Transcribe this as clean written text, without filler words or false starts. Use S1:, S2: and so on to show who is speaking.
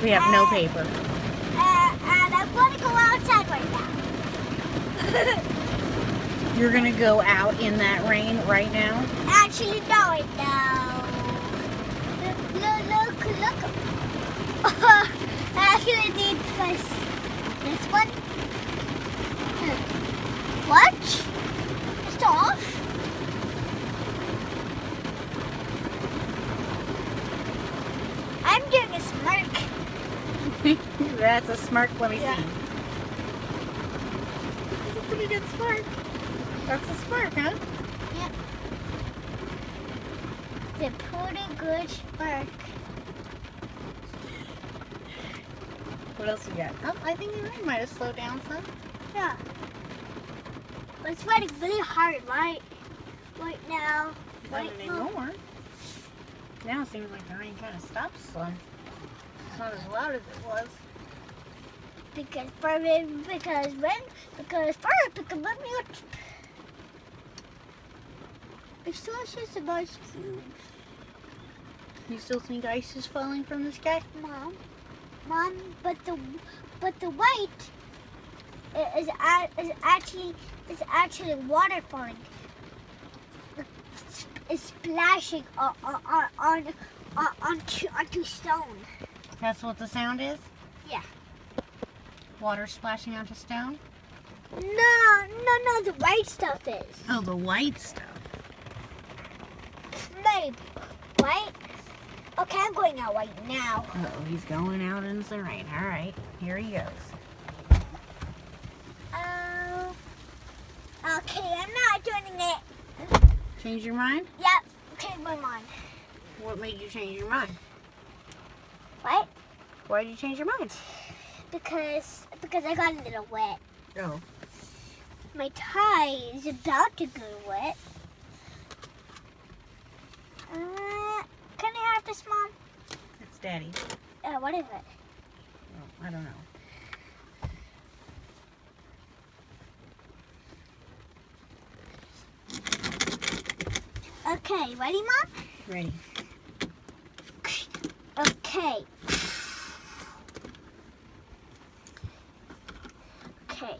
S1: We have no paper.
S2: And I'm going to go outside right now.
S1: You're gonna go out in that rain right now?
S2: Actually, no. Look. I actually need first this one. What? It's off? I'm doing a smirk.
S1: That's a smirk, let me
S2: Yeah.
S1: see. That's a pretty good smirk. That's a smirk, huh?
S2: Yeah. It's a pretty good smirk.
S1: What else you got? Oh, I think the rain might have slowed down some.
S2: Yeah. But it's raining really hard, right? Right now.
S1: Not anymore. Now it seems like the rain kind of stops some. It's not as loud as it was.
S2: Because when you I saw some ice cubes.
S1: You still think ice is falling from the sky?
S2: Mom, but the white is actually water falling. It's splashing onto stone.
S1: That's what the sound is?
S2: Yeah.
S1: Water splashing onto stone?
S2: No, the white stuff is.
S1: Oh, the white stuff.
S2: Maybe. Right? Okay, I'm going out right now.
S1: Uh-oh, he's going out in the rain. All right, here he goes.
S2: Okay, I'm not doing it.
S1: Change your mind?
S2: Yep, change my mind.
S1: What made you change your mind?
S2: What?
S1: Why did you change your mind?
S2: Because I got a little wet.
S1: Oh.
S2: My tie is about to go wet. Can I have this, Mom?
S1: It's Daddy.
S2: What is it?
S1: Oh, I don't know.
S2: Okay, ready, Mom?
S1: Ready.
S2: Okay. Okay.